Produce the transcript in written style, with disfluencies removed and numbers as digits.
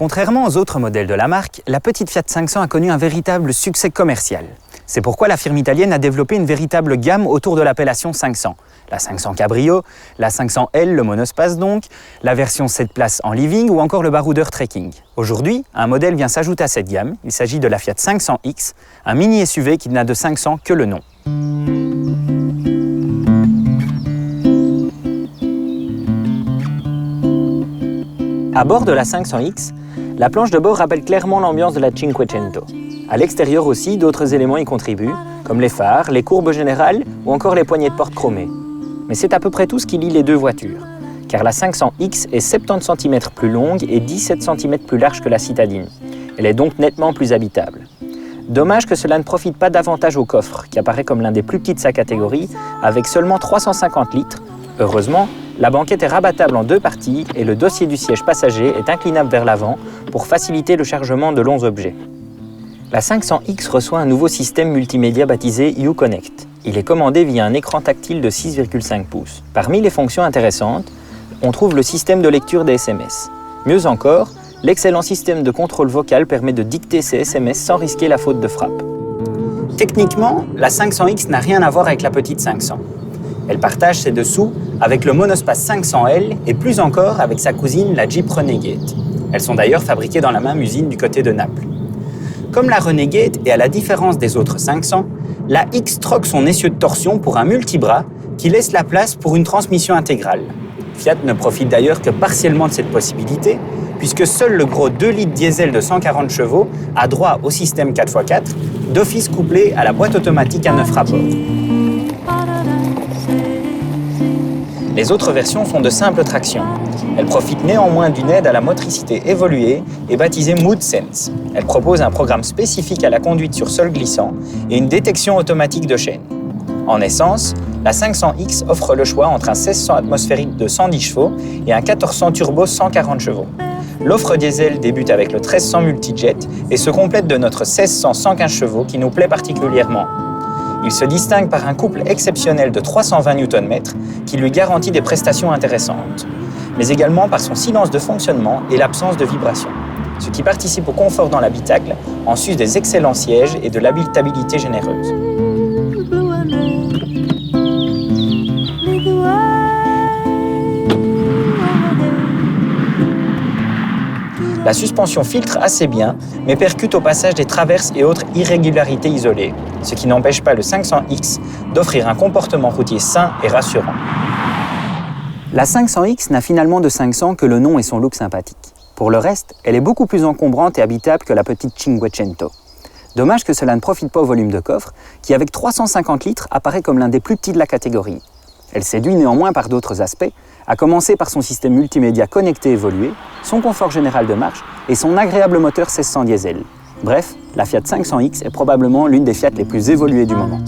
Contrairement aux autres modèles de la marque, la petite Fiat 500 a connu un véritable succès commercial. C'est pourquoi la firme italienne a développé une véritable gamme autour de l'appellation 500. La 500 Cabrio, la 500L, le monospace donc, la version 7 places en living ou encore le baroudeur trekking. Aujourd'hui, un modèle vient s'ajouter à cette gamme. Il s'agit de la Fiat 500X, un mini SUV qui n'a de 500 que le nom. À bord de la 500X, la planche de bord rappelle clairement l'ambiance de la Cinquecento. À l'extérieur aussi, d'autres éléments y contribuent, comme les phares, les courbes générales ou encore les poignées de porte chromées. Mais c'est à peu près tout ce qui lie les deux voitures, car la 500X est 70 cm plus longue et 17 cm plus large que la citadine. Elle est donc nettement plus habitable. Dommage que cela ne profite pas davantage au coffre, qui apparaît comme l'un des plus petits de sa catégorie, avec seulement 350 litres. Heureusement, la banquette est rabattable en deux parties et le dossier du siège passager est inclinable vers l'avant pour faciliter le chargement de longs objets. La 500X reçoit un nouveau système multimédia baptisé Uconnect. Il est commandé via un écran tactile de 6,5 pouces. Parmi les fonctions intéressantes, on trouve le système de lecture des SMS. Mieux encore, l'excellent système de contrôle vocal permet de dicter ces SMS sans risquer la faute de frappe. Techniquement, la 500X n'a rien à voir avec la petite 500. Elle partage ses dessous avec le monospace 500L et plus encore avec sa cousine, la Jeep Renegade. Elles sont d'ailleurs fabriquées dans la même usine du côté de Naples. Comme la Renegade et à la différence des autres 500, la X troque son essieu de torsion pour un multibras qui laisse la place pour une transmission intégrale. Fiat ne profite d'ailleurs que partiellement de cette possibilité, puisque seul le gros 2 litres diesel de 140 chevaux a droit au système 4x4, d'office couplé à la boîte automatique à 9 rapports. Les autres versions sont de simple traction. Elles profitent néanmoins d'une aide à la motricité évoluée et baptisée Mood Sense. Elle propose un programme spécifique à la conduite sur sol glissant et une détection automatique de chaîne. En essence, la 500X offre le choix entre un 1600 atmosphérique de 110 chevaux et un 1400 turbo 140 chevaux. L'offre diesel débute avec le 1300 Multijet et se complète de notre 1600 115 chevaux qui nous plaît particulièrement. Il se distingue par un couple exceptionnel de 320 Nm qui lui garantit des prestations intéressantes, mais également par son silence de fonctionnement et l'absence de vibration, ce qui participe au confort dans l'habitacle en sus des excellents sièges et de l'habitabilité généreuse. La suspension filtre assez bien, mais percute au passage des traverses et autres irrégularités isolées, ce qui n'empêche pas le 500X d'offrir un comportement routier sain et rassurant. La 500X n'a finalement de 500 que le nom et son look sympathique. Pour le reste, elle est beaucoup plus encombrante et habitable que la petite Cinquecento. Dommage que cela ne profite pas au volume de coffre, qui avec 350 litres apparaît comme l'un des plus petits de la catégorie. Elle séduit néanmoins par d'autres aspects, à commencer par son système multimédia connecté évolué, son confort général de marche et son agréable moteur 1600 diesel. Bref, la Fiat 500X est probablement l'une des Fiat les plus évoluées du moment.